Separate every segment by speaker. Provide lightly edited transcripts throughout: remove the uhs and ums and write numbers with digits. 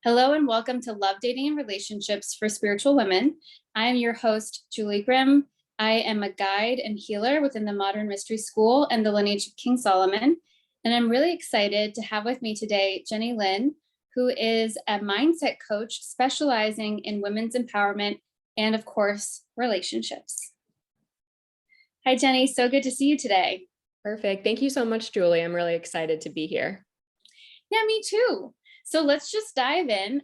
Speaker 1: Hello and welcome to Love, Dating, and Relationships for Spiritual Women. I am your host, Julie Grimm. I am a guide and healer within the Modern Mystery School and the lineage of King Solomon. And I'm really excited to have with me today, Jennie Lynn, who is a mindset coach specializing in women's empowerment and, of course, relationships. Hi, Jennie. So good to see you today.
Speaker 2: Perfect. Thank you so much, Julie. I'm really excited to be here.
Speaker 1: Yeah, me too. So let's just dive in.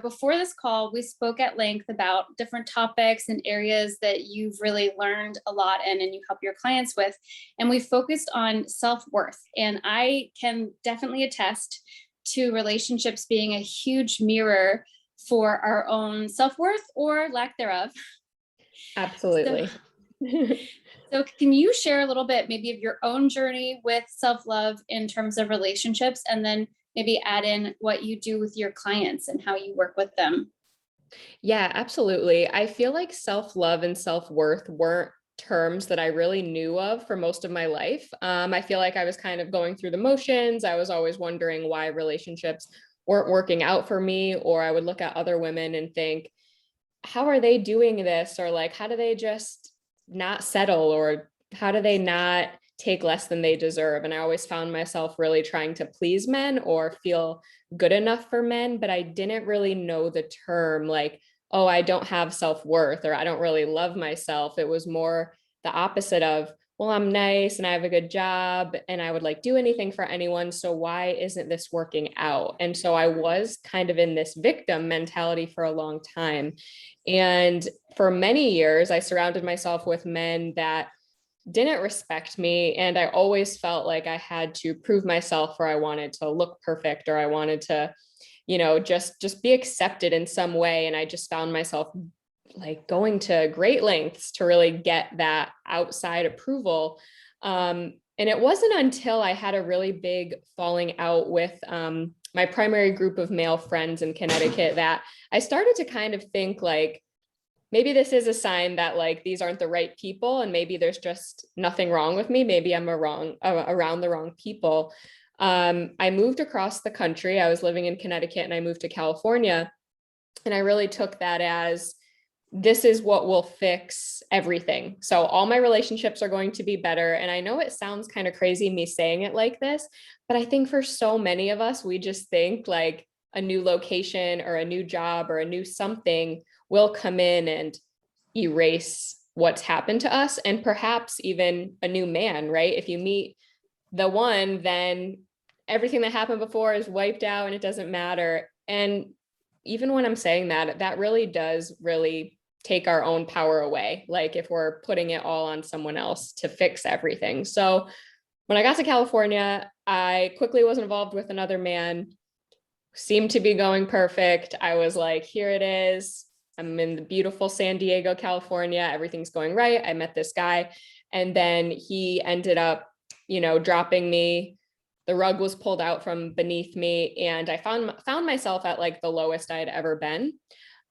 Speaker 1: Before this call, we spoke at length about different topics and areas that you've really learned a lot in and you help your clients with. And we focused on self-worth. And I can definitely attest to relationships being a huge mirror for our own self-worth or lack thereof.
Speaker 2: Absolutely.
Speaker 1: So can you share a little bit maybe of your own journey with self-love in terms of relationships, and then maybe add in what you do with your clients and how you work with them?
Speaker 2: Yeah, absolutely. I feel like self-love and self-worth weren't terms that I really knew of for most of my life. I feel like I was kind of going through the motions. I was always wondering why relationships weren't working out for me, or I would look at other women and think, how are they doing this? Or like, how do they just not settle? Or how do they not take less than they deserve? And I always found myself really trying to please men or feel good enough for men, but I didn't really know the term like, oh, I don't have self-worth or I don't really love myself. It was more the opposite of, well, I'm nice and I have a good job and I would like do anything for anyone. So why isn't this working out? And so I was kind of in this victim mentality for a long time. And for many years, I surrounded myself with men that didn't respect me. And I always felt like I had to prove myself, or I wanted to look perfect, or I wanted to, just be accepted in some way. And I just found myself like going to great lengths to really get that outside approval. And it wasn't until I had a really big falling out with my primary group of male friends in Connecticut that I started to kind of think like, maybe this is a sign that like these aren't the right people, and maybe there's just nothing wrong with me. Maybe I'm around the wrong people. I moved across the country. I was living in Connecticut and I moved to California. And I really took that as, this is what will fix everything. So all my relationships are going to be better. And I know it sounds kind of crazy me saying it like this, but I think for so many of us, we just think like a new location or a new job or a new something will come in and erase what's happened to us, and perhaps even a new man, right? If you meet the one, then everything that happened before is wiped out and it doesn't matter. And even when I'm saying that, that really does really take our own power away. Like if we're putting it all on someone else to fix everything. So when I got to California, I quickly was involved with another man, seemed to be going perfect. I was like, here it is. I'm in the beautiful San Diego, California. Everything's going right. I met this guy. And then he ended up, dropping me. The rug was pulled out from beneath me. And I found myself at like the lowest I had ever been.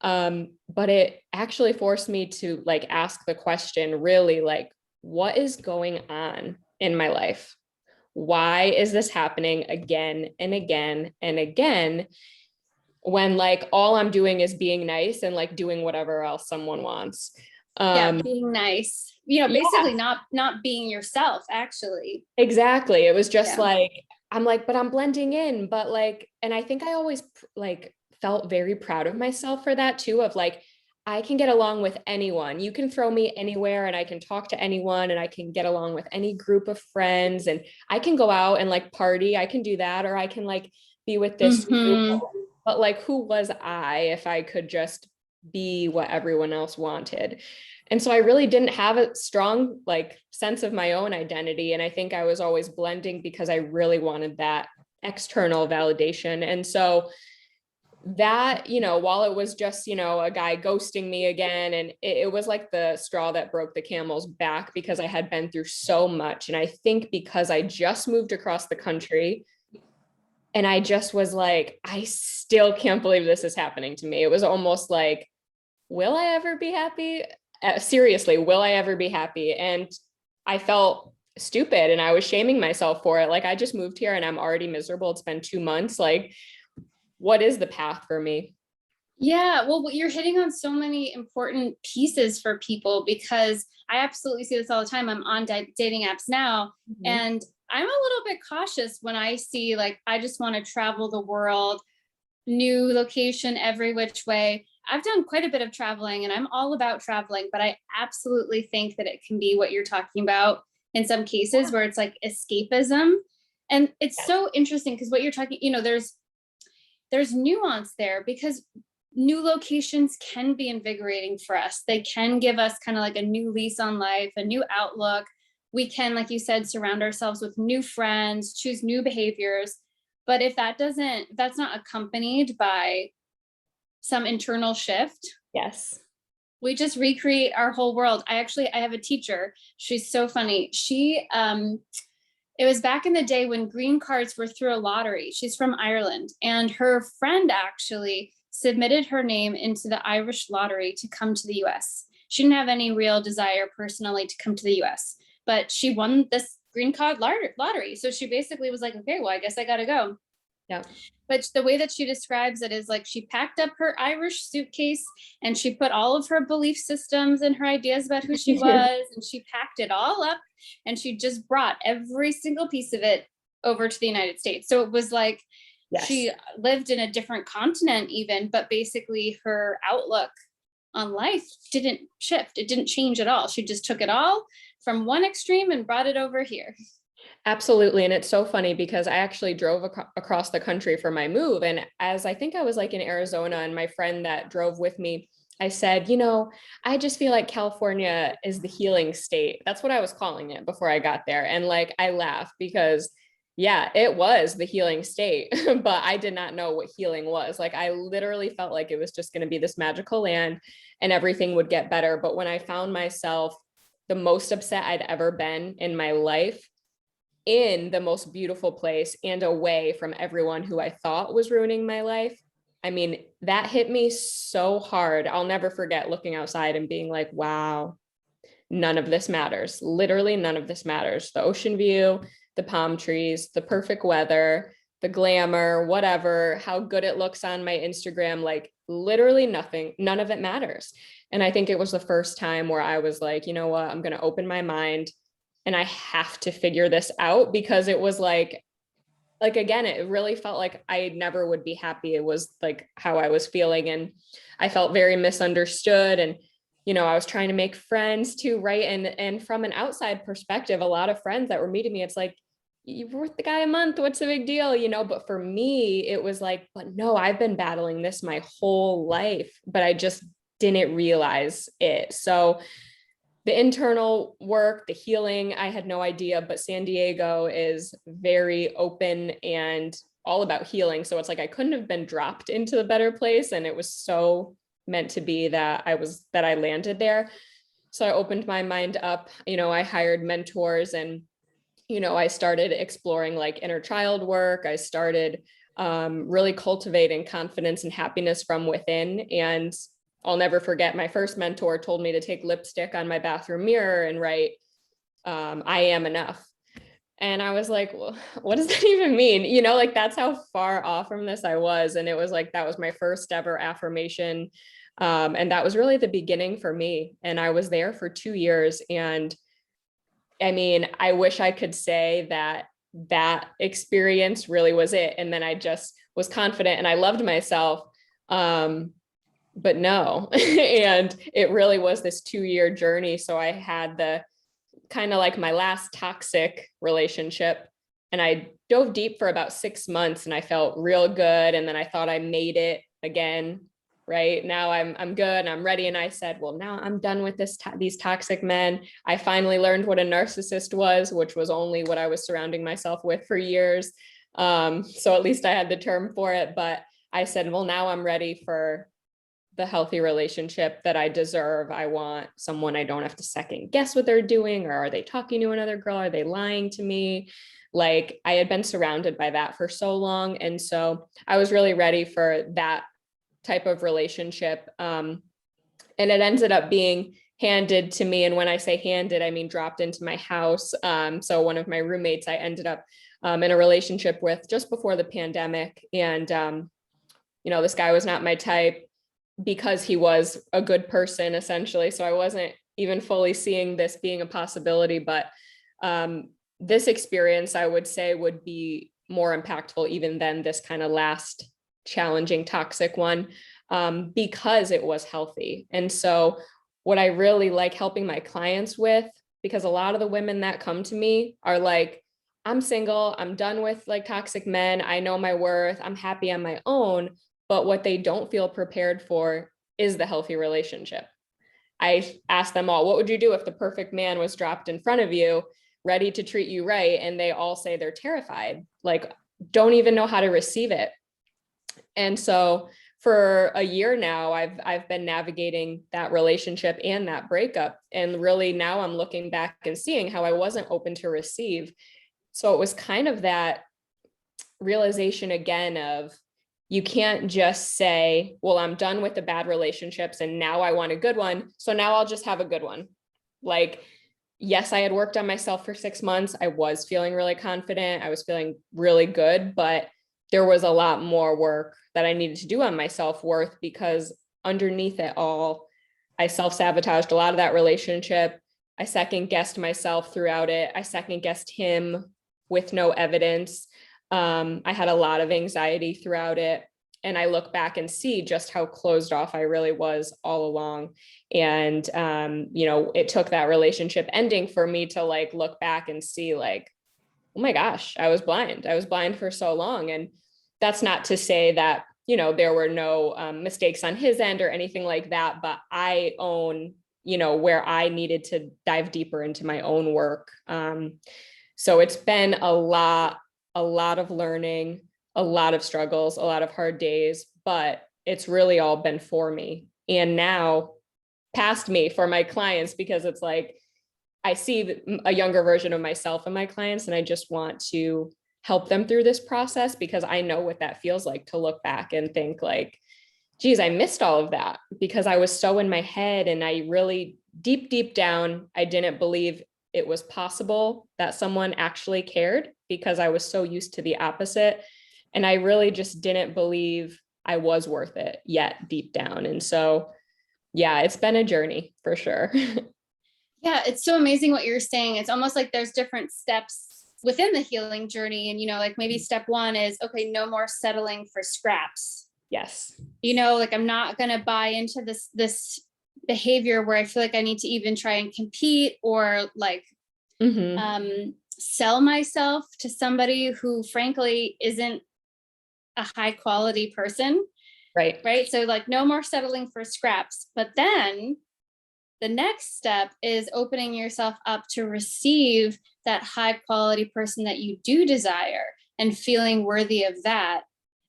Speaker 2: But it actually forced me to like ask the question, really, like, what is going on in my life? Why is this happening again and again and again, when like all I'm doing is being nice and like doing whatever else someone wants?
Speaker 1: Being nice, basically not being yourself, actually.
Speaker 2: Exactly. It was just like, I'm like, but I'm blending in, but like, and I think I always like felt very proud of myself for that too, of like, I can get along with anyone. You can throw me anywhere and I can talk to anyone and I can get along with any group of friends, and I can go out and like party. I can do that, or I can like be with this group. But like, who was I if I could just be what everyone else wanted? And so I really didn't have a strong like sense of my own identity. And I think I was always blending because I really wanted that external validation. And so that, while it was just, a guy ghosting me again, and it was like the straw that broke the camel's back because I had been through so much. And I think because I just moved across the country and I just was like, I still can't believe this is happening to me. It was almost like, will I ever be happy? Seriously, will I ever be happy? And I felt stupid and I was shaming myself for it. Like, I just moved here and I'm already miserable. It's been 2 months. Like, what is the path for me?
Speaker 1: Yeah, well, you're hitting on so many important pieces for people, because I absolutely see this all the time. I'm on dating apps now,
Speaker 2: Mhm.
Speaker 1: and I'm a little bit cautious when I see, like, I just want to travel the world, new location every which way. I've done quite a bit of traveling and I'm all about traveling, but I absolutely think that it can be what you're talking about in some cases, where it's like escapism. And it's
Speaker 2: Yes.
Speaker 1: so interesting because what you're talking, there's nuance there, because new locations can be invigorating for us. They can give us kind of like a new lease on life, a new outlook. We can, like you said, surround ourselves with new friends, choose new behaviors. But if that's not accompanied by some internal shift,
Speaker 2: Yes.
Speaker 1: we just recreate our whole world. I have a teacher. She's so funny. It was back in the day when green cards were through a lottery. She's from Ireland, and her friend actually submitted her name into the Irish lottery to come to the US. She didn't have any real desire personally to come to the US, but she won this green card lottery. So she basically was like, okay, well, I guess I got to go.
Speaker 2: Yeah.
Speaker 1: But the way that she describes it is like she packed up her Irish suitcase and she put all of her belief systems and her ideas about who she was, and she packed it all up and she just brought every single piece of it over to the United States. So it was like
Speaker 2: Yes.
Speaker 1: she lived in a different continent even, but basically her outlook on life didn't shift. It didn't change at all. She just took it all from one extreme and brought it over here.
Speaker 2: Absolutely. And it's so funny because I actually drove across the country for my move. And as I think I was like in Arizona, and my friend that drove with me, I said, I just feel like California is the healing state. That's what I was calling it before I got there. And like, I laughed because yeah, it was the healing state, but I did not know what healing was. Like, I literally felt like it was just going to be this magical land and everything would get better. But when I found myself the most upset I'd ever been in my life, in the most beautiful place and away from everyone who I thought was ruining my life. I mean, that hit me so hard. I'll never forget looking outside and being like, wow, none of this matters. Literally, none of this matters. The ocean view, the palm trees, the perfect weather, the glamour, whatever, how good it looks on my Instagram, like literally nothing, none of it matters. And I think it was the first time where I was like, you know what, I'm going to open my mind and I have to figure this out, because it was like again, it really felt like I never would be happy. It was like how I was feeling, and I felt very misunderstood. And I was trying to make friends too, right? And from an outside perspective, a lot of friends that were meeting me, it's like, you're with the guy a month, what's the big deal? But for me, it was like, but no, I've been battling this my whole life, but I just didn't realize it. So the internal work, the healing, I had no idea, but San Diego is very open and all about healing. So it's like I couldn't have been dropped into a better place. And it was so meant to be that I landed there. So I opened my mind up, I hired mentors, and, I started exploring like inner child work. I started really cultivating confidence and happiness from within. And I'll never forget, my first mentor told me to take lipstick on my bathroom mirror and write, I am enough. And I was like, well, what does that even mean? Like that's how far off from this I was. And it was like, that was my first ever affirmation. And that was really the beginning for me. And I was there for 2 years. And I mean, I wish I could say that that experience really was it. And then I just was confident and I loved myself. But no. And it really was this 2-year journey. So I had the kind of like my last toxic relationship, and I dove deep for about 6 months and I felt real good. And then I thought I made it again. Right now I'm good and I'm ready. And I said, well, now I'm done with these toxic men. I finally learned what a narcissist was, which was only what I was surrounding myself with for years. So at least I had the term for it. But I said, well, now I'm ready for the healthy relationship that I deserve. I want someone I don't have to second guess what they're doing, or are they talking to another girl? Are they lying to me? Like I had been surrounded by that for so long. And so I was really ready for that type of relationship. And it ended up being handed to me. And when I say handed, I mean dropped into my house. So one of my roommates, I ended up in a relationship with just before the pandemic. And this guy was not my type because he was a good person, essentially. So I wasn't even fully seeing this being a possibility. But this experience, I would say, would be more impactful even than this kind of last challenging, toxic one, because it was healthy. And so what I really like helping my clients with, because a lot of the women that come to me are like, I'm single, I'm done with like toxic men, I know my worth, I'm happy on my own. But what they don't feel prepared for is the healthy relationship. I asked them all, what would you do if the perfect man was dropped in front of you, ready to treat you right? And they all say they're terrified, like don't even know how to receive it. And so for a year now, I've been navigating that relationship and that breakup. And really now I'm looking back and seeing how I wasn't open to receive. So it was kind of that realization again of, you can't just say, well, I'm done with the bad relationships and now I want a good one, so now I'll just have a good one. Like, yes, I had worked on myself for 6 months. I was feeling really confident. I was feeling really good, but there was a lot more work that I needed to do on my self-worth, because underneath it all, I self-sabotaged a lot of that relationship. I second-guessed myself throughout it. I second-guessed him with no evidence. I had a lot of anxiety throughout it. And I look back and see just how closed off I really was all along. And, it took that relationship ending for me to like look back and see like, oh my gosh, I was blind. I was blind for so long. And that's not to say that, there were no mistakes on his end or anything like that, but I own, where I needed to dive deeper into my own work. So it's been a lot of learning, a lot of struggles, a lot of hard days, but it's really all been for me. And now past me for my clients, because it's like, I see a younger version of myself in my clients, and I just want to help them through this process, because I know what that feels like to look back and think like, geez, I missed all of that because I was so in my head. And I really deep down, I didn't believe it was possible that someone actually cared, because I was so used to the opposite. And I really just didn't believe I was worth it yet deep down. And so, yeah, it's been a journey for sure.
Speaker 1: Yeah, it's so amazing what you're saying. It's almost like there's different steps within the healing journey. And, like maybe step one is, okay, no more settling for scraps.
Speaker 2: Yes.
Speaker 1: Like I'm not going to buy into this behavior where I feel like I need to even try and compete or like sell myself to somebody who frankly isn't a high quality person. Right. So like no more settling for scraps. But then the next step is opening yourself up to receive that high quality person that you do desire and feeling worthy of that.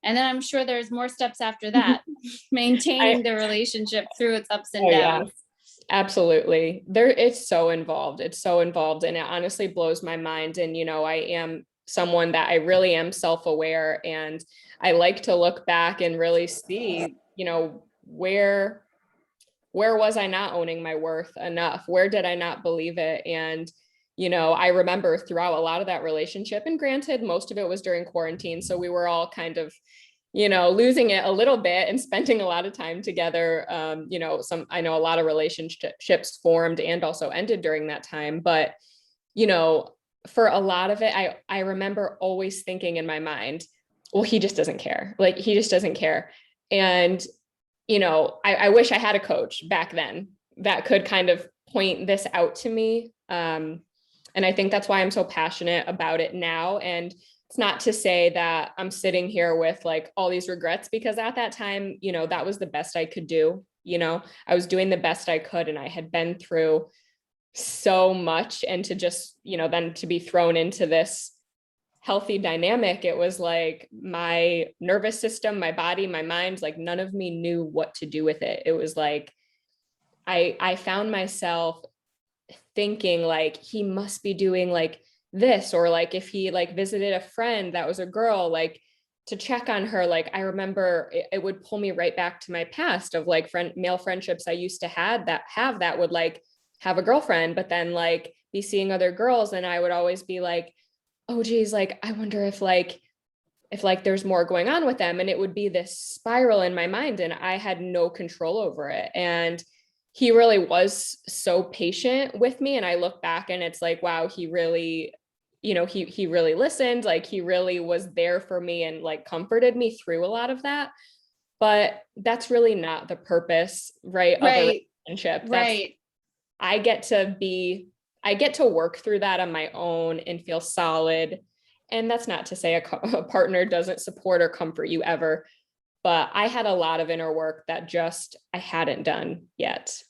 Speaker 1: And then I'm sure there's more steps after that, maintaining the relationship through its ups and downs.
Speaker 2: Yeah, absolutely. It's so involved. It's so involved. And it honestly blows my mind. And, I am someone that I really am self-aware, and I like to look back and really see, where was I not owning my worth enough? Where did I not believe it? And, I remember throughout a lot of that relationship, and granted, most of it was during quarantine. So we were all kind of, losing it a little bit and spending a lot of time together. I know a lot of relationships formed and also ended during that time, but, for a lot of it, I remember always thinking in my mind, well, he just doesn't care. Like, he just doesn't care. And, I wish I had a coach back then that could kind of point this out to me. And I think that's why I'm so passionate about it now. And it's not to say that I'm sitting here with like all these regrets, because at that time, that was the best I could do. I was doing the best I could, and I had been through so much. And to just, then to be thrown into this healthy dynamic, it was like my nervous system, my body, my mind, like none of me knew what to do with it. It was like, I found myself thinking like, he must be doing like this, or like if he like visited a friend that was a girl, like to check on her. Like I remember it would pull me right back to my past of like male friendships I used to have that would like have a girlfriend, but then like be seeing other girls. And I would always be like, oh geez, like I wonder if like if like there's more going on with them, and it would be this spiral in my mind and I had no control over it. And he really was so patient with me. And I look back and it's like, wow, he really, he really listened, like he really was there for me and like comforted me through a lot of that. But that's really not the purpose, right, of a
Speaker 1: Right.
Speaker 2: relationship. That's
Speaker 1: Right.
Speaker 2: I get to be, I get to work through that on my own and feel solid. And that's not to say a partner doesn't support or comfort you ever, but I had a lot of inner work that just I hadn't done yet.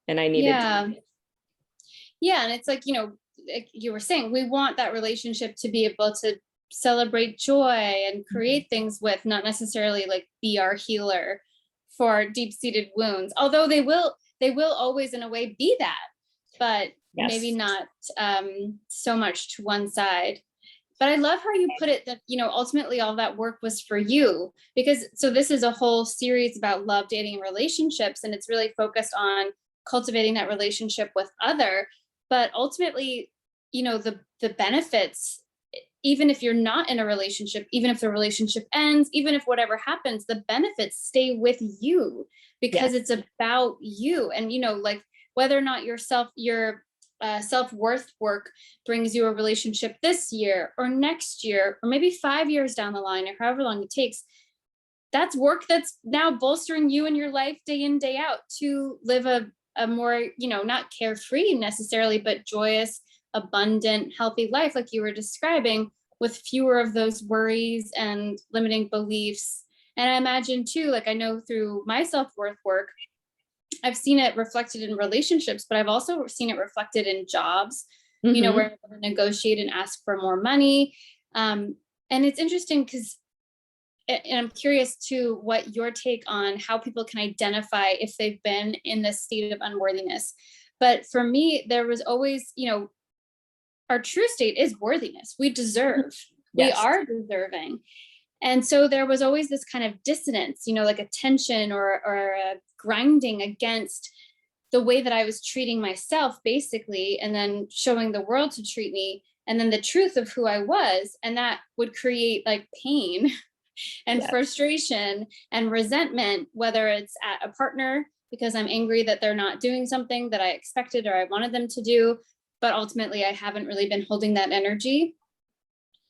Speaker 2: And I needed to.
Speaker 1: Yeah. Yeah. And it's like, like you were saying, we want that relationship to be able to celebrate joy and create things with, not necessarily like be our healer for deep-seated wounds. Although they will always in a way be that, but maybe
Speaker 2: Yes.
Speaker 1: not so much to one side. But I love how you put it that, ultimately all that work was for you, because so this is a whole series about love, dating, and relationships, and it's really focused on cultivating that relationship with other. But ultimately, the benefits, even if you're not in a relationship, even if the relationship ends, even if whatever happens, the benefits stay with you because
Speaker 2: Yes.
Speaker 1: it's about you. And, like whether or not your self-worth work brings you a relationship this year or next year, or maybe 5 years down the line, or however long it takes, that's work that's now bolstering you in your life day in, day out to live a more, not carefree necessarily, but joyous, abundant, healthy life, like you were describing, with fewer of those worries and limiting beliefs. And I imagine too, like I know through my self-worth work, I've seen it reflected in relationships, but I've also seen it reflected in jobs,
Speaker 2: Mm-hmm.
Speaker 1: where I negotiate and ask for more money. And it's interesting because, and I'm curious too, what your take on how people can identify if they've been in this state of unworthiness. But for me, there was always, our true state is worthiness. We deserve, we
Speaker 2: Yes.
Speaker 1: are deserving. And so there was always this kind of dissonance, like a tension or a grinding against the way that I was treating myself, basically, and then showing the world to treat me, and then the truth of who I was. And that would create like pain and
Speaker 2: Yes.
Speaker 1: frustration and resentment, whether it's at a partner because I'm angry that they're not doing something that I expected or I wanted them to do. But ultimately, I haven't really been holding that energy.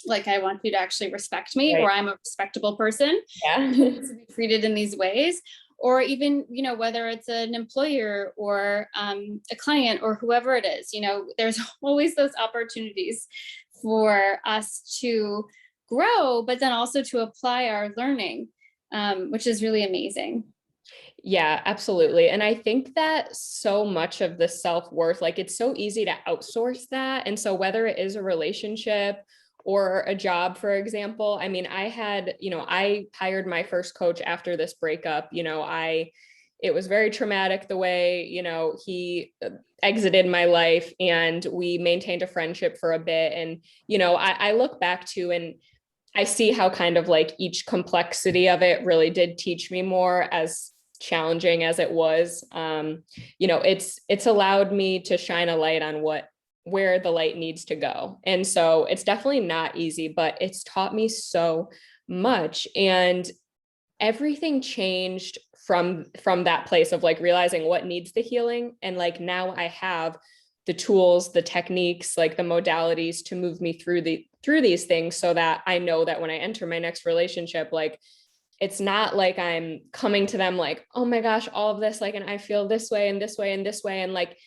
Speaker 1: Like, I want you to actually respect me,
Speaker 2: Right.
Speaker 1: or I'm a respectable person who
Speaker 2: Yeah.
Speaker 1: needs to be treated in these ways. Or even, whether it's an employer or a client or whoever it is, there's always those opportunities for us to grow, but then also to apply our learning, which is really amazing.
Speaker 2: Yeah, absolutely. And I think that so much of the self-worth, like it's so easy to outsource that. And so whether it is a relationship or a job, for example, I mean, I hired my first coach after this breakup. It was very traumatic the way, he exited my life, and we maintained a friendship for a bit. And, I look back to and I see how kind of like each complexity of it really did teach me more, as challenging as it was. It's allowed me to shine a light on where the light needs to go. And so it's definitely not easy, but it's taught me so much. And everything changed from that place of like realizing what needs the healing. And like now I have the tools, the techniques, like the modalities to move me through these things, so that I know that when I enter my next relationship, like it's not like I'm coming to them like, oh my gosh, all of this, like, and I feel this way and this way and this way, and like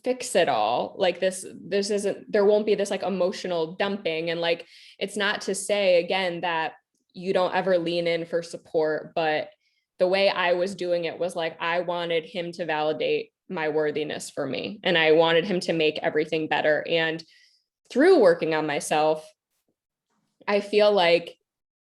Speaker 2: fix it all. Like this isn't, there won't be this like emotional dumping. And like, it's not to say again that you don't ever lean in for support, but the way I was doing it was like, I wanted him to validate my worthiness for me, and I wanted him to make everything better. And through working on myself, I feel like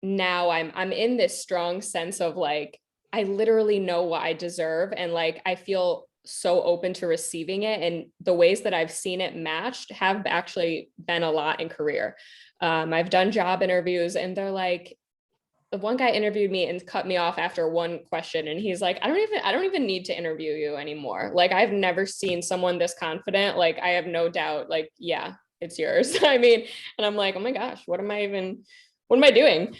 Speaker 2: now I'm in this strong sense of like, I literally know what I deserve, and like I feel so open to receiving it. And the ways that I've seen it matched have actually been a lot in career. I've done job interviews, and they're like, the one guy interviewed me and cut me off after one question, and he's like, I don't even need to interview you anymore. Like, I've never seen someone this confident. Like, I have no doubt, like, yeah, it's yours. I mean, and I'm like, oh my gosh, what what am I doing?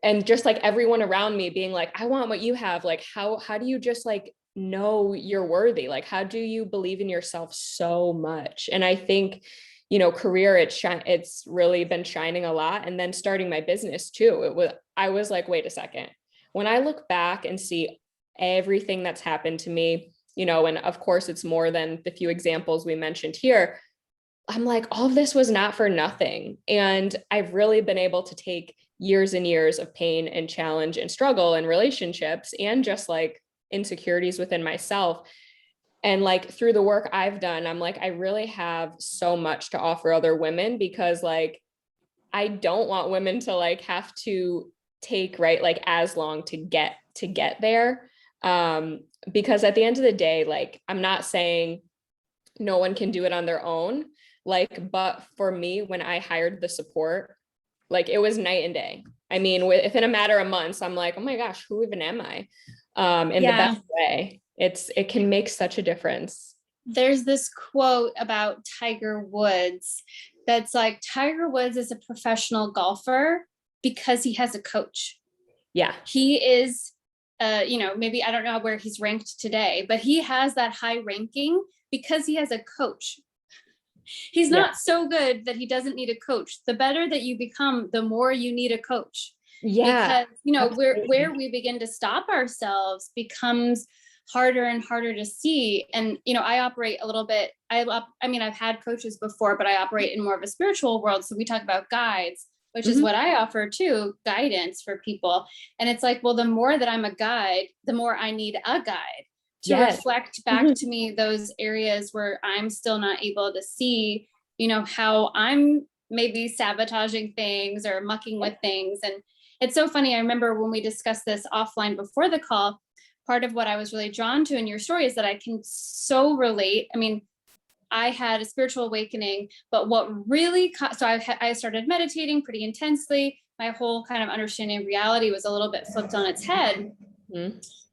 Speaker 2: And just like everyone around me being like, I want what you have. Like, how do you just like know you're worthy? Like, how do you believe in yourself so much? And I think, career, it's really been shining a lot. And then starting my business too, I was like, wait a second. When I look back and see everything that's happened to me, and of course it's more than the few examples we mentioned here, I'm like, all of this was not for nothing. And I've really been able to take years and years of pain and challenge and struggle in relationships and just like insecurities within myself. And like through the work I've done, I'm like, I really have so much to offer other women, because like, I don't want women to like have to take, right, like as long to get there. Because at the end of the day, like, I'm not saying no one can do it on their own. Like, but for me, when I hired the support, like it was night and day. I mean, within a matter of months, I'm like, oh my gosh, who even am I? In the best way. It can make such a difference.
Speaker 1: There's this quote about Tiger Woods that's like, Tiger Woods is a professional golfer because he has a coach.
Speaker 2: Yeah.
Speaker 1: He is, maybe I don't know where he's ranked today, but he has that high ranking because he has a coach. He's not so good that he doesn't need a coach. The better that you become, the more you need a coach.
Speaker 2: Yeah.
Speaker 1: Because, where we begin to stop ourselves becomes harder and harder to see. And, I operate a little bit, I've had coaches before, but I operate in more of a spiritual world. So we talk about guides, which is what I offer too, guidance for people. And it's like, well, the more that I'm a guide, the more I need a guide to reflect back to me those areas where I'm still not able to see, how I'm maybe sabotaging things or mucking with things. And it's so funny. I remember when we discussed this offline before the call, part of what I was really drawn to in your story is that I can so relate. I mean, I had a spiritual awakening, but what really, I started meditating pretty intensely. My whole kind of understanding of reality was a little bit flipped on its head.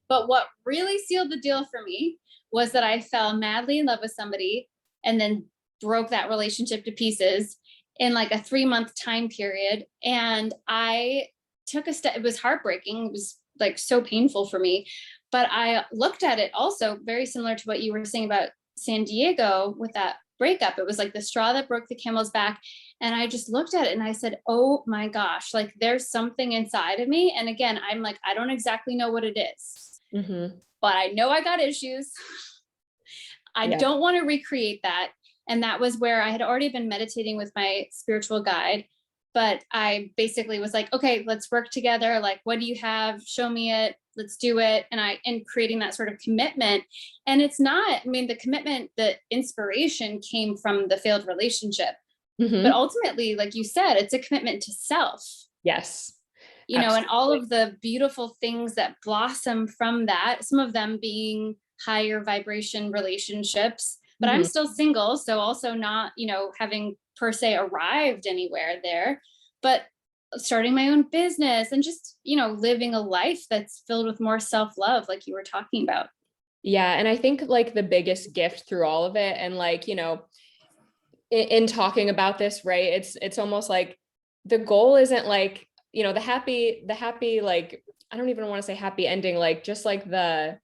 Speaker 1: But what really sealed the deal for me was that I fell madly in love with somebody and then broke that relationship to pieces in like a 3-month time period. And I took a step. It was heartbreaking. It was like so painful for me. But I looked at it also very similar to what you were saying about San Diego with that breakup. It was like the straw that broke the camel's back. And I just looked at it and I said, oh my gosh, like there's something inside of me. And again, I'm like, I don't exactly know what it is. But I know I got issues. I don't want to recreate that. And that was where I had already been meditating with my spiritual guide. But I basically was like, okay, let's work together. Like, what do you have? Show me it. Let's do it. And creating that sort of commitment. And it's not, the commitment, the inspiration came from the failed relationship. But ultimately, like you said, it's a commitment to self.
Speaker 2: Yes.
Speaker 1: And all of the beautiful things that blossom from that, some of them being higher vibration relationships, but I'm still single. So also not, having per se arrived anywhere there, but starting my own business and just, living a life that's filled with more self-love, like you were talking about.
Speaker 2: Yeah. And I think like the biggest gift through all of it, and like, in talking about this, right, it's almost like the goal isn't like, the happy, like, I don't even want to say happy ending, like just like the,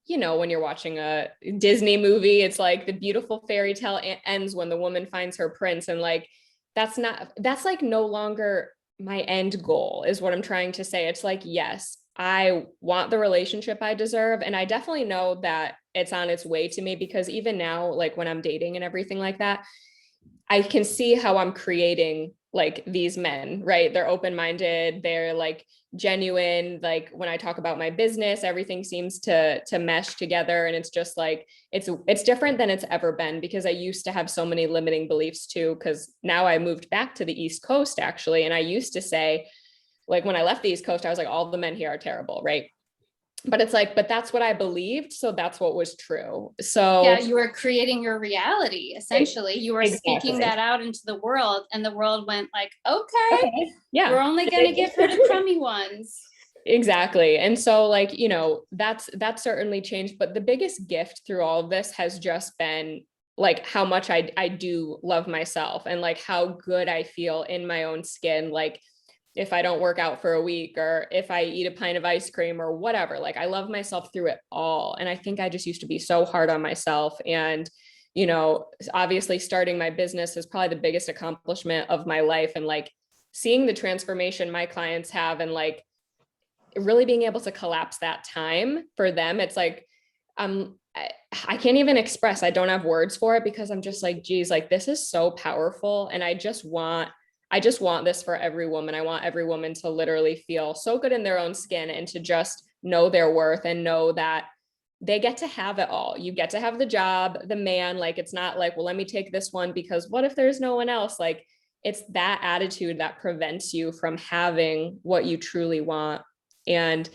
Speaker 2: when you're watching a Disney movie, it's like the beautiful fairy tale ends when the woman finds her prince. And like, that's like no longer my end goal, is what I'm trying to say. It's like, yes, I want the relationship I deserve. And I definitely know that it's on its way to me, because even now, like when I'm dating and everything like that, I can see how I'm creating like these men, right? They're open-minded, they're like genuine. Like when I talk about my business, everything seems to mesh together. And it's just like, it's different than it's ever been, because I used to have so many limiting beliefs too. Cause now I moved back to the East Coast actually. And I used to say, like when I left the East Coast, I was like, all the men here are terrible, right? But it's like, but that's what I believed. So that's what was true. So
Speaker 1: yeah, you were creating your reality. Essentially, you were speaking that out into the world, and the world went like, okay,
Speaker 2: yeah,
Speaker 1: we're only going to give her the crummy ones.
Speaker 2: Exactly. And so like, that's certainly changed. But the biggest gift through all of this has just been like how much I do love myself and like how good I feel in my own skin. Like if I don't work out for a week or if I eat a pint of ice cream or whatever, like I love myself through it all. And I think I just used to be so hard on myself. And, you know, obviously starting my business is probably the biggest accomplishment of my life. And like seeing the transformation my clients have and like really being able to collapse that time for them, it's like, I can't even express, I don't have words for it because I'm just like, geez, like this is so powerful. And I just want this for every woman. I want every woman to literally feel so good in their own skin and to just know their worth and know that they get to have it all. You get to have the job, the man, like it's not like, well, let me take this one because what if there's no one else? Like it's that attitude that prevents you from having what you truly want. And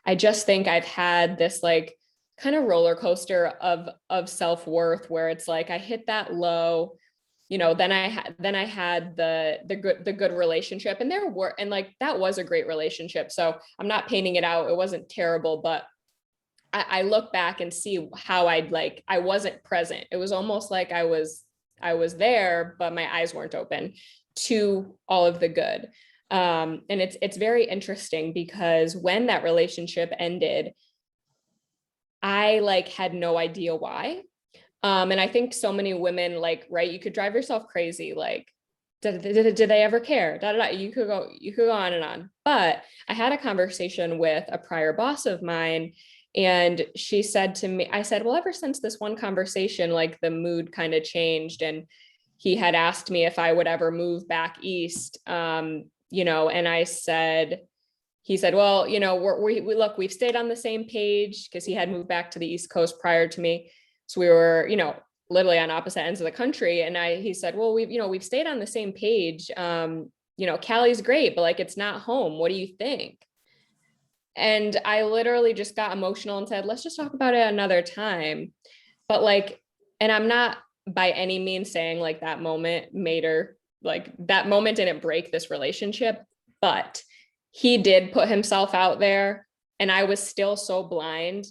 Speaker 2: I just think I've had this like kind of roller coaster of self-worth where it's like I hit that low, you know, then I had the good relationship and there were, and like that was a great relationship. So I'm not painting it out. It wasn't terrible, but I look back and see how I wasn't present. It was almost like I was there, but my eyes weren't open to all of the good. And it's very interesting because when that relationship ended, I like had no idea why. And I think so many women like, right, you could drive yourself crazy. Like, did they ever care? Da, da, da. You could go on and on. But I had a conversation with a prior boss of mine and she said to me, I said, well, ever since this one conversation, like the mood kind of changed and he had asked me if I would ever move back east. You know, and he said, well, you know, we look, we've stayed on the same page because he had moved back to the East Coast prior to me. So we were, you know, literally on opposite ends of the country. And he said, well, we've stayed on the same page. You know, Cali's great, but like, it's not home. What do you think? And I literally just got emotional and said, let's just talk about it another time. But like, and I'm not by any means saying like that moment made her, like that moment didn't break this relationship, but he did put himself out there. And I was still so blind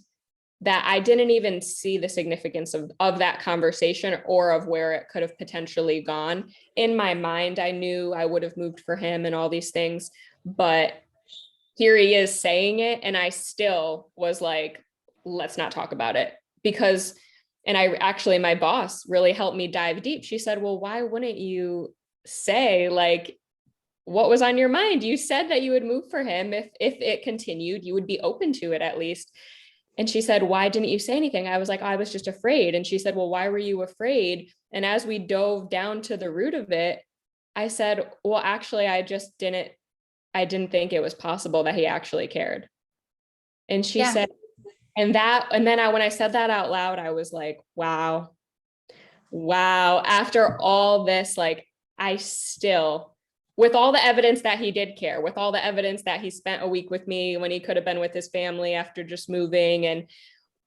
Speaker 2: that I didn't even see the significance of that conversation or of where it could have potentially gone. In my mind, I knew I would have moved for him and all these things, but here he is saying it. And I still was like, let's not talk about it because, and I actually, my boss really helped me dive deep. She said, well, why wouldn't you say like, what was on your mind? You said that you would move for him. If it continued, you would be open to it at least. And she said, why didn't you say anything? I was like, I was just afraid. And she said, well, why were you afraid? And as we dove down to the root of it, I said, well, actually, I didn't think it was possible that he actually cared. And she said, and then when I said that out loud, I was like, wow, after all this, like I still, with all the evidence that he did care, with all the evidence that he spent a week with me when he could have been with his family after just moving and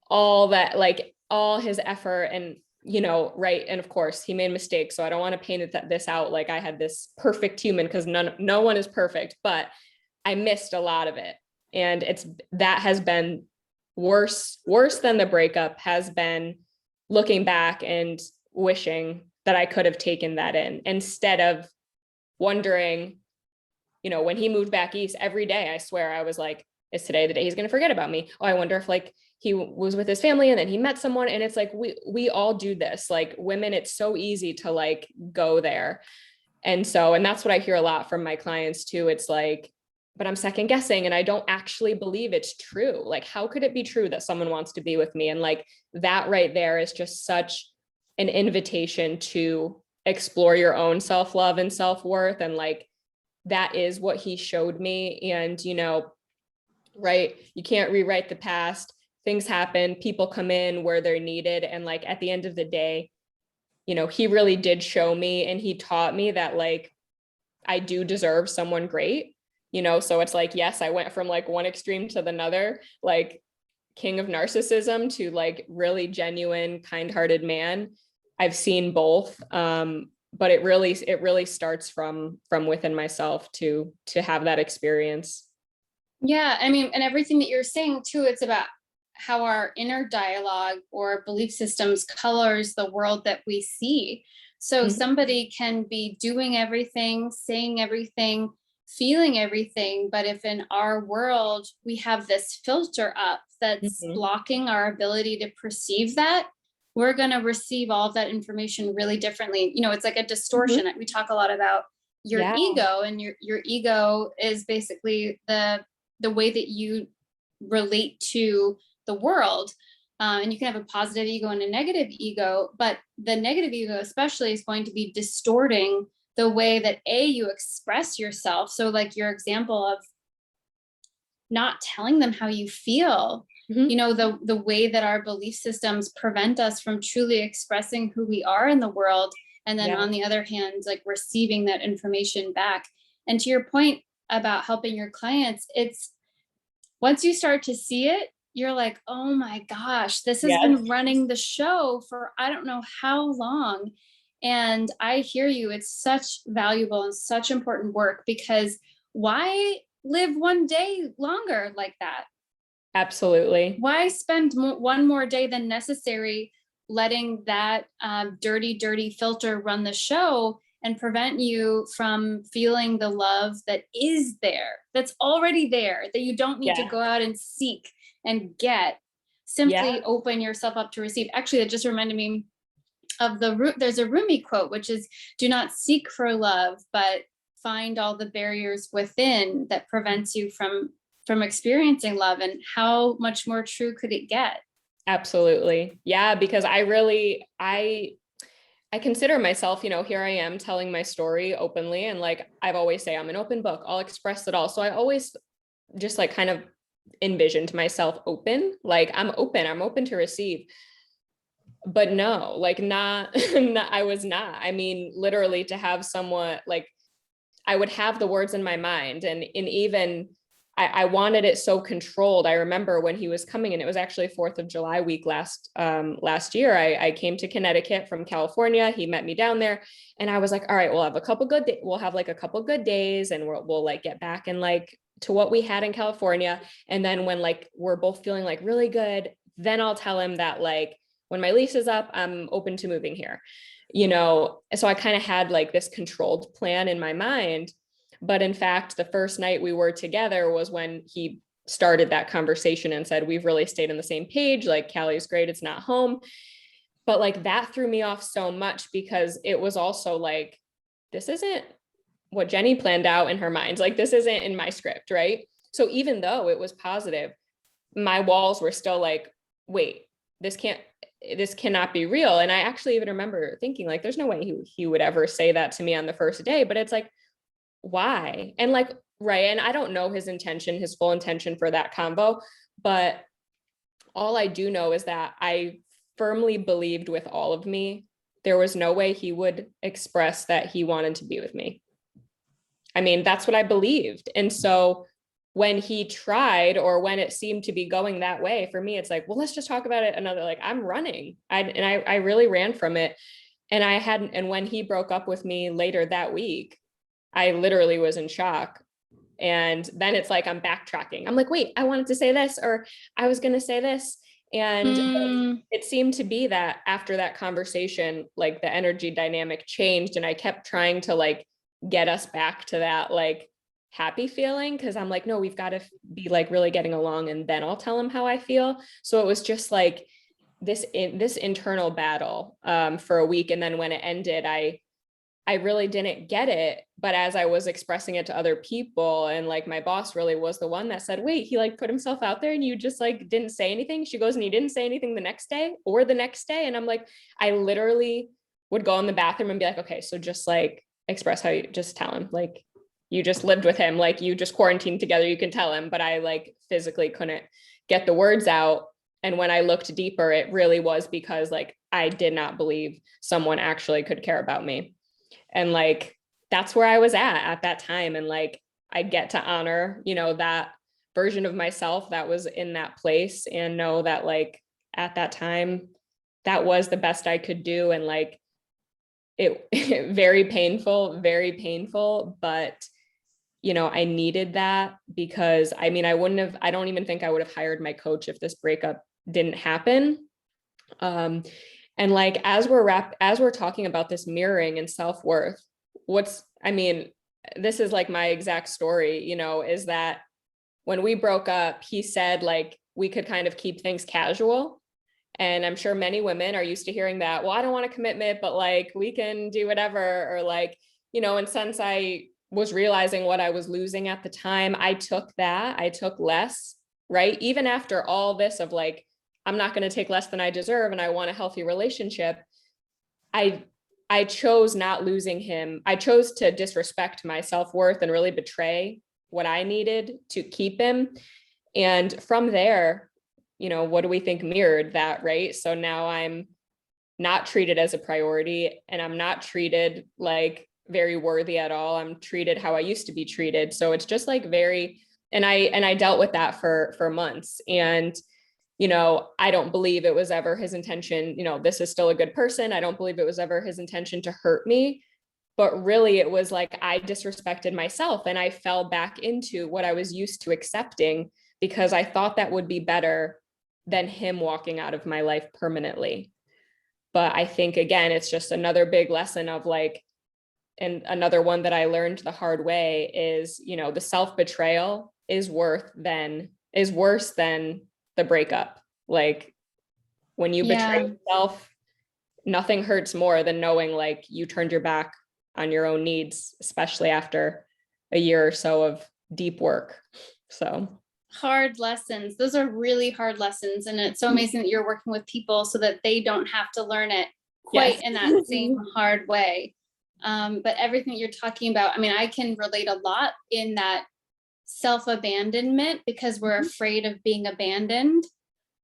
Speaker 2: all that, like all his effort and, you know, right. And of course he made mistakes. So I don't want to paint this out like I had this perfect human because no one is perfect, but I missed a lot of it. And that has been worse than the breakup has been looking back and wishing that I could have taken that in instead of wondering, you know, when he moved back east every day, I swear I was like, is today the day he's going to forget about me? Oh, I wonder if like he was with his family and then he met someone. And it's like, we all do this, like women, it's so easy to like go there. And that's what I hear a lot from my clients too. It's like, but I'm second guessing and I don't actually believe it's true. Like, how could it be true that someone wants to be with me? And like that right there is just such an invitation to explore your own self-love and self-worth. And like, that is what he showed me. And, you know, right, you can't rewrite the past. Things happen, people come in where they're needed. And like, at the end of the day, you know, he really did show me and he taught me that like, I do deserve someone great, you know? So it's like, yes, I went from like one extreme to another, like king of narcissism to like really genuine, kind-hearted man. I've seen both. But it really starts from within myself to have that experience.
Speaker 1: Yeah. I mean, and everything that you're saying too, it's about how our inner dialogue or belief systems colors the world that we see. So
Speaker 2: Mhm.
Speaker 1: somebody can be doing everything, saying everything, feeling everything, but if in our world we have this filter up that's
Speaker 2: Mhm.
Speaker 1: blocking our ability to perceive that, we're going to receive all of that information really differently. You know, it's like a
Speaker 2: Mhm.
Speaker 1: distortion. We talk a lot about your
Speaker 2: Yeah.
Speaker 1: ego, and your ego is basically the way that you relate to the world. And you can have a positive ego and a negative ego, but the negative ego especially is going to be distorting the way that you express yourself. So like your example of not telling them how you feel,
Speaker 2: Mhm.
Speaker 1: you know, the way that our belief systems prevent us from truly expressing who we are in the world, and then
Speaker 2: Yeah.
Speaker 1: on the other hand, like receiving that information back. And to your point about helping your clients, it's once you start to see it, you're like, oh my gosh, this has
Speaker 2: Yes.
Speaker 1: been running the show for I don't know how long. And I hear you. It's such valuable and such important work, because why live one day longer like that?
Speaker 2: Absolutely.
Speaker 1: Why spend one more day than necessary letting that dirty, dirty filter run the show and prevent you from feeling the love that is there, that's already there, that you don't need to
Speaker 2: Yeah.
Speaker 1: go out and seek and get?
Speaker 2: Yeah.
Speaker 1: Simply open yourself up to receive. Actually, that just reminded me of there's a Rumi quote, which is, do not seek for love, but find all the barriers within that prevents you from experiencing love. And how much more true could it get?
Speaker 2: Absolutely. Yeah, because I consider myself, here I am telling my story openly, and like I've always say I'm an open book. I'll express it all. So I always just like kind of envisioned myself open, like I'm open to receive. But no, like not, I was not. I mean, literally to have someone like I would have the words in my mind, and even I wanted it so controlled. I remember when he was coming, and it was actually 4th of July week last year. I came to Connecticut from California. He met me down there, and I was like, all right, we'll have like a couple good days, and we'll like get back and like to what we had in California. And then when like we're both feeling like really good, then I'll tell him that like when my lease is up, I'm open to moving here. So I kind of had like this controlled plan in my mind. But in fact, the first night we were together was when he started that conversation and said, we've really stayed on the same page. Like, Callie's great. It's not home. But like that threw me off so much, because it was also like, this isn't what Jennie planned out in her mind. Like, this isn't in my script. Right. So even though it was positive, my walls were still like, wait, this cannot be real. And I actually even remember thinking like, there's no way he would ever say that to me on the first day. But it's like, why? And like, right. And I don't know his full intention for that convo, but all I do know is that I firmly believed with all of me, there was no way he would express that he wanted to be with me. I mean, that's what I believed. And so when he tried, or when it seemed to be going that way for me, it's like, well, let's just talk about it another, like I'm running. I really ran from it. And when he broke up with me later that week, I literally was in shock. And then it's like, I'm backtracking. I'm like, wait, I wanted to say this, or I was going to say this. And
Speaker 1: Mm,
Speaker 2: it seemed to be that after that conversation, like the energy dynamic changed, and I kept trying to like get us back to that like happy feeling. Cause I'm like, no, we've got to be like really getting along, and then I'll tell him how I feel. So it was just like this internal battle for a week. And then when it ended, I really didn't get it. But as I was expressing it to other people, and like my boss really was the one that said, wait, he like put himself out there and you just like didn't say anything. She goes, and you didn't say anything the next day or the next day. And I'm like, I literally would go in the bathroom and be like, okay, so just like express how you just tell him, like you just lived with him, like you just quarantined together, you can tell him. But I like physically couldn't get the words out. And when I looked deeper, it really was because like I did not believe someone actually could care about me. And like that's where I was at that time. And like I get to honor, that version of myself that was in that place, and know that like at that time that was the best I could do. And like it very painful, but I needed that, because I mean, I don't even think I would have hired my coach if this breakup didn't happen. And like, as we're talking about this mirroring and self-worth, this is like my exact story, is that when we broke up, he said like we could kind of keep things casual. And I'm sure many women are used to hearing that, well, I don't want a commitment, but like we can do whatever. Or like, and since I was realizing what I was losing at the time, I took less, right? Even after all this of like, I'm not going to take less than I deserve and I want a healthy relationship. I chose not losing him. I chose to disrespect my self-worth and really betray what I needed to keep him. And from there, what do we think mirrored that, right? So now I'm not treated as a priority and I'm not treated like very worthy at all. I'm treated how I used to be treated. So it's just like and I dealt with that for months. And I don't believe it was ever his intention, this is still a good person. I don't believe it was ever his intention to hurt me, but really it was like I disrespected myself and I fell back into what I was used to accepting because I thought that would be better than him walking out of my life permanently. But I think, again, it's just another big lesson of like, and another one that I learned the hard way is, the self-betrayal is worse than the breakup. Like when you betray yourself, nothing hurts more than knowing like you turned your back on your own needs, especially after a year or so of deep work. So
Speaker 1: hard lessons. Those are really hard lessons. And it's so amazing that you're working with people so that they don't have to learn it quite in that same hard way. But everything you're talking about, I can relate a lot in that self-abandonment because we're afraid of being abandoned.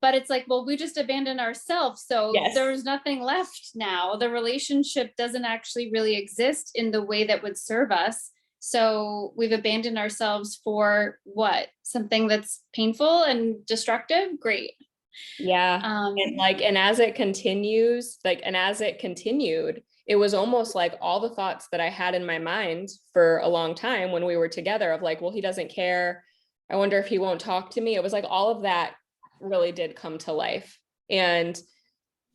Speaker 1: But it's like, well, we just abandoned ourselves. So there's nothing left now. The relationship doesn't actually really exist in the way that would serve us. So we've abandoned ourselves for what? Something that's painful and destructive? Great.
Speaker 2: Yeah. And as it continues, as it continued, it was almost like all the thoughts that I had in my mind for a long time when we were together of like, well, he doesn't care. I wonder if he won't talk to me. It was like all of that really did come to life. And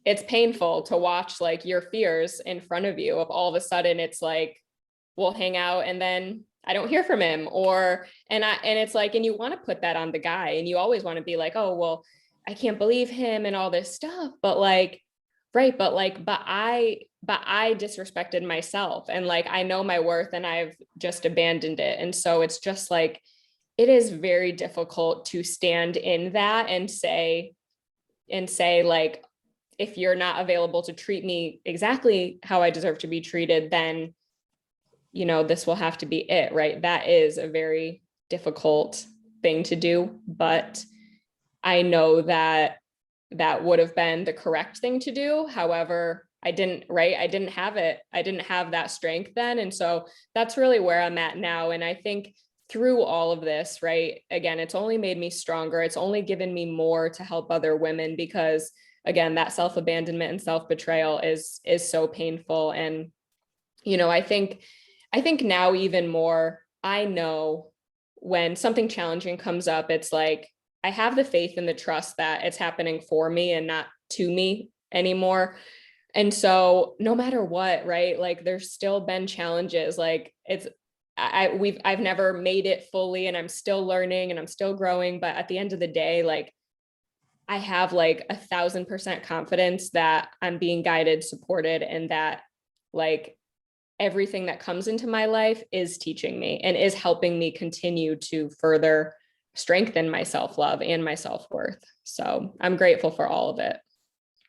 Speaker 2: it's painful to watch like your fears in front of you of all of a sudden it's like, we'll hang out and then I don't hear from him and it's like, and you want to put that on the guy and you always want to be like, oh, well, I can't believe him and all this stuff. But like, right. But I disrespected myself and like, I know my worth and I've just abandoned it. And so it's just like, it is very difficult to stand in that and say like, if you're not available to treat me exactly how I deserve to be treated, then this will have to be it, right? That is a very difficult thing to do, but I know that would have been the correct thing to do. However, I didn't have it. I didn't have that strength then. And so that's really where I'm at now. And I think through all of this, right, again, it's only made me stronger. It's only given me more to help other women because again, that self-abandonment and self-betrayal is so painful. And, I think now even more, I know when something challenging comes up, it's like, I have the faith and the trust that it's happening for me and not to me anymore. And so no matter what, right, like there's still been challenges, like I've never made it fully and I'm still learning and I'm still growing. But at the end of the day, like I have like 1,000% confidence that I'm being guided, supported, and that like everything that comes into my life is teaching me and is helping me continue to further strengthen my self-love and my self-worth. So I'm grateful for all of it.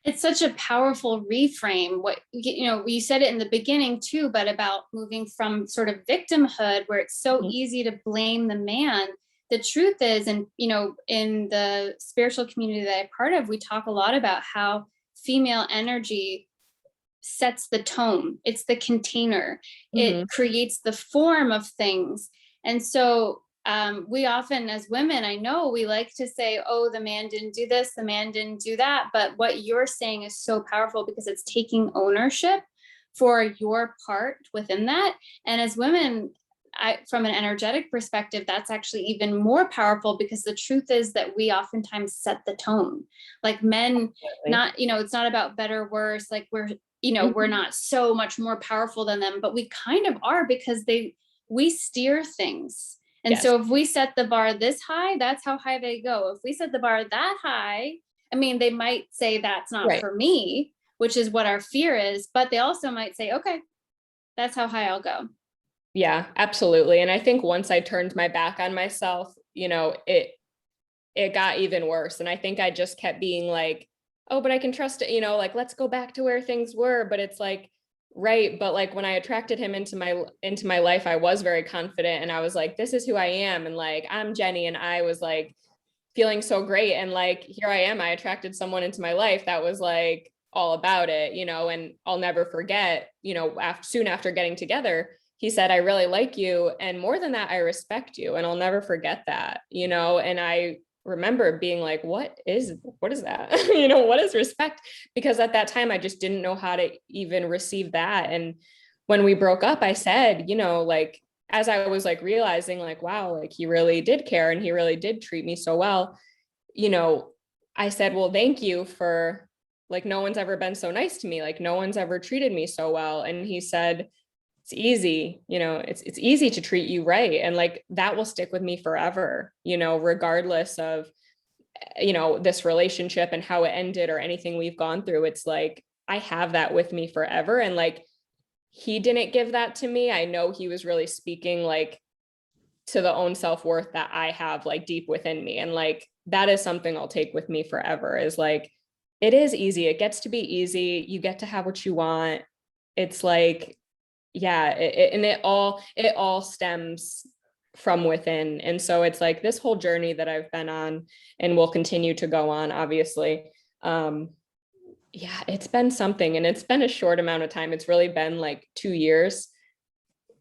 Speaker 1: It's such a powerful reframe. What, you said it in the beginning too, but about moving from sort of victimhood where it's so easy to blame the man. The truth is, and, in the spiritual community that I'm part of, we talk a lot about how female energy sets the tone. It's the container. It creates the form of things. And so we often, as women, I know we like to say, oh, the man didn't do this, the man didn't do that. But what you're saying is so powerful because it's taking ownership for your part within that. And as women, from an energetic perspective, that's actually even more powerful, because the truth is that we oftentimes set the tone. Like men, not, it's not about better, worse. Like we're not so much more powerful than them, but we kind of are, because we steer things. And so if we set the bar this high, that's how high they go. If we set the bar that high, I mean, they might say that's not for me, which is what our fear is, but they also might say, okay, that's how high I'll go.
Speaker 2: Yeah, absolutely. And I think once I turned my back on myself, it got even worse. And I think I just kept being like, oh, but I can trust it, like, let's go back to where things were. But it's like, right. But like when I attracted him into my life, I was very confident, and I was like, this is who I am. And like, I'm Jennie. And I was like feeling so great. And like, here I am, I attracted someone into my life that was like all about it, and I'll never forget, soon after getting together, he said, I really like you. And more than that, I respect you. And I'll never forget that, and I remember being like, what is that? What is respect? Because at that time, I just didn't know how to even receive that. And when we broke up, I said, like, as I was like realizing like, wow, like he really did care and he really did treat me so well, I said, well, thank you for, like, no one's ever been so nice to me. Like no one's ever treated me so well. And he said, it's easy, it's easy to treat you right. And like, that will stick with me forever, regardless of, this relationship and how it ended or anything we've gone through. It's like, I have that with me forever. And like, he didn't give that to me. I know he was really speaking like to the own self-worth that I have like deep within me. And like, that is something I'll take with me forever, is like, it is easy. It gets to be easy. You get to have what you want. It's like, yeah, it all stems from within. And so it's like this whole journey that I've been on and will continue to go on, obviously. Yeah, it's been something, and it's been a short amount of time. It's really been like 2 years.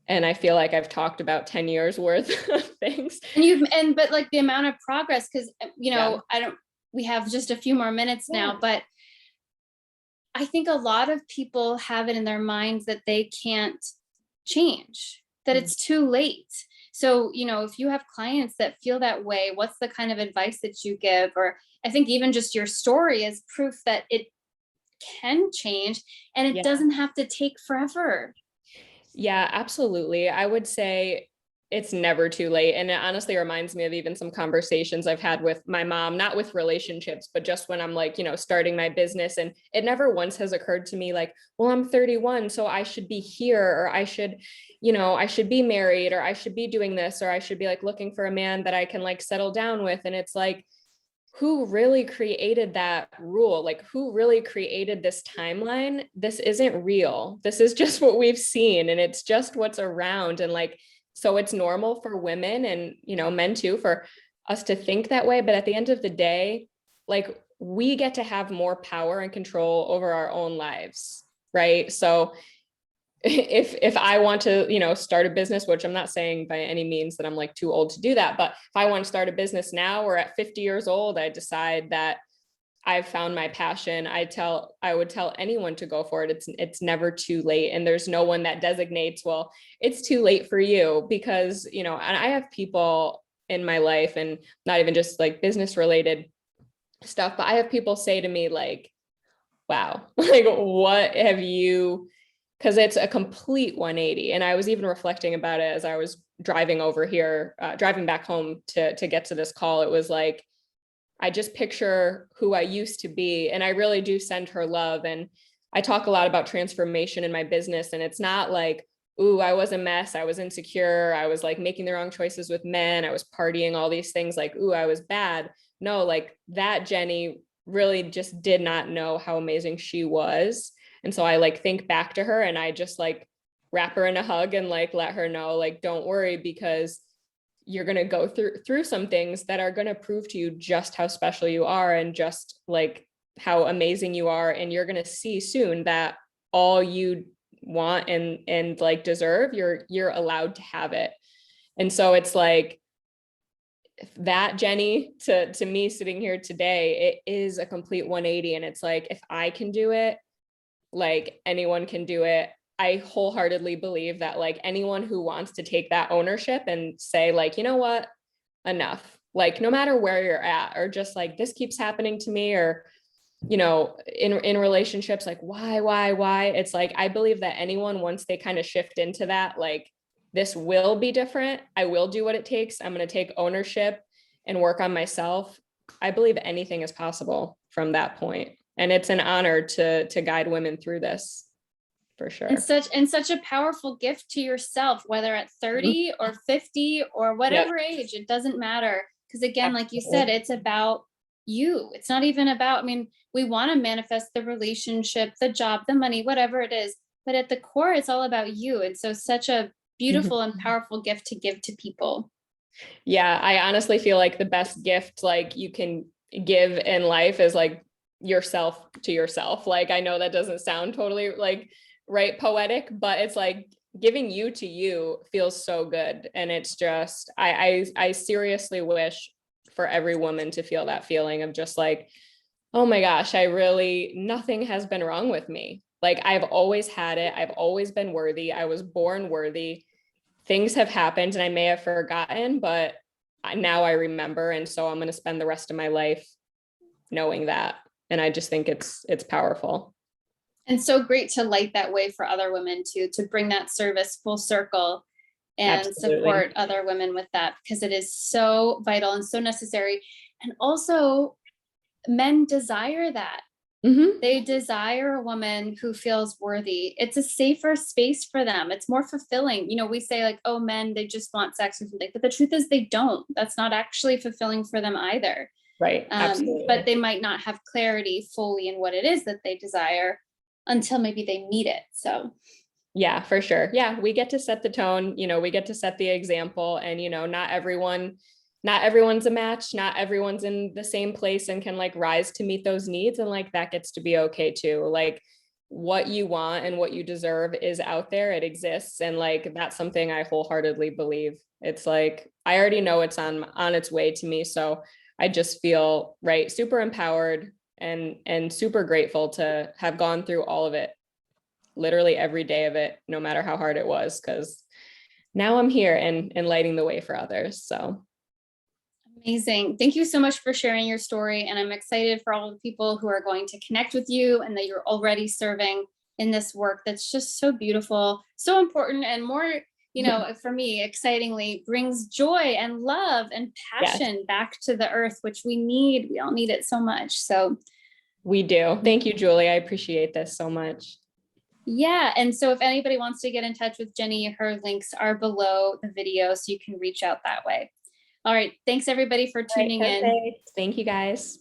Speaker 2: And I feel like I've talked about 10 years worth of things.
Speaker 1: But like the amount of progress, because, we have just a few more minutes now, but I think a lot of people have it in their minds that they can't change, that it's too late. So, if you have clients that feel that way, what's the kind of advice that you give? Or I think even just your story is proof that it can change, and it doesn't have to take forever.
Speaker 2: Yeah, absolutely. I would say it's never too late. And it honestly reminds me of even some conversations I've had with my mom, not with relationships, but just when I'm like, starting my business. And it never once has occurred to me like, well, I'm 31, so I should be here, or I should, I should be married, or I should be doing this, or I should be like looking for a man that I can like settle down with. And it's like, who really created that rule? Like, who really created this timeline? This isn't real. This is just what we've seen, and it's just what's around. And like, so it's normal for women and, men too, for us to think that way. But at the end of the day, like, we get to have more power and control over our own lives. Right. So if I want to, start a business, which I'm not saying by any means that I'm like too old to do that, but if I want to start a business now, or at 50 years old, I decide that I've found my passion, I would tell anyone to go for it. It's never too late. And there's no one that designates, well, it's too late for you, because, and I have people in my life, and not even just like business related stuff, but I have people say to me like, wow, like, what have you, because it's a complete 180. And I was even reflecting about it as I was driving over here, driving back home to get to this call. It was like, I just picture who I used to be, and I really do send her love. And I talk a lot about transformation in my business. And it's not like, ooh, I was a mess, I was insecure, I was like making the wrong choices with men, I was partying, all these things, like, ooh, I was bad. No, like, that Jennie really just did not know how amazing she was. And so I like think back to her, and I just like wrap her in a hug and like let her know, like, don't worry, because you're going to go through some things that are going to prove to you just how special you are, and just like how amazing you are. And you're going to see soon that all you want and like deserve, you're allowed to have it. And so it's like, that Jennie to me sitting here today, it is a complete 180. And it's like, if I can do it, like, anyone can do it. I wholeheartedly believe that like anyone who wants to take that ownership and say like, you know what, enough, like no matter where you're at, or just like this keeps happening to me, or in relationships, like why, it's like I believe that anyone, once they kind of shift into that, like this will be different, I will do what it takes, I'm going to take ownership and work on myself, I believe anything is possible from that point. And it's an honor to guide women through this, for
Speaker 1: And
Speaker 2: sure.
Speaker 1: such a powerful gift to yourself, whether at 30 or 50 or
Speaker 2: Yep,
Speaker 1: whatever age, it doesn't matter. Because again, like you said,
Speaker 2: absolutely.
Speaker 1: it's about you. It's not even about, I mean, we want to manifest the relationship, the job, the money, whatever it is. But at the core, it's all about you. And so such a
Speaker 2: Mhm.
Speaker 1: beautiful and powerful gift to give to people.
Speaker 2: Yeah, I honestly feel like the best gift like you can give in life is like yourself to yourself. Like I know that doesn't sound totally like right poetic, but it's like giving you to you feels so good. And it's just I seriously wish for every woman to feel that feeling of just like, oh my gosh, I really, nothing has been wrong with me. Like I've always had it. I've always been worthy. I was born worthy. Things have happened and I may have forgotten, but now I remember. And so I'm going to spend the rest of my life knowing that. And I just think it's powerful.
Speaker 1: And so great to light that way for other women too, to bring that service full circle and
Speaker 2: Absolutely.
Speaker 1: support other women with that, because it is so vital and so necessary. And also, men desire that.
Speaker 2: Mm-hmm.
Speaker 1: They desire a woman who feels worthy. It's a safer space for them. It's more fulfilling. We say like, oh, men, they just want sex or something. But the truth is they don't. That's not actually fulfilling for them either.
Speaker 2: Right.
Speaker 1: But
Speaker 2: Absolutely.
Speaker 1: they might not have clarity fully in what it is that they desire until maybe they meet it. So
Speaker 2: Yeah, for sure. Yeah, we get to set the tone, we get to set the example, and not everyone's a match, not everyone's in the same place and can like rise to meet those needs, and like that gets to be okay too. Like what you want and what you deserve is out there, it exists, and like that's something I wholeheartedly believe. It's like I already know it's on its way to me, so I just feel right, super empowered and super grateful to have gone through all of it, literally every day of it, no matter how hard it was, because now I'm here and lighting the way for others. So
Speaker 1: amazing. Thank you so much for sharing your story. And I'm excited for all the people who are going to connect with you and that you're already serving in this work that's just so beautiful, so important, and more, for me, excitingly brings joy and love and
Speaker 2: yes,
Speaker 1: passion back to the earth, which we need. We all need it so much. So
Speaker 2: we do. Thank you, Julie. I appreciate this so much.
Speaker 1: yeah. And so if anybody wants to get in touch with Jennie, her links are below the video, so you can reach out that way. All right. Thanks everybody for
Speaker 2: All right,
Speaker 1: tuning in.
Speaker 2: perfect. Thank you guys.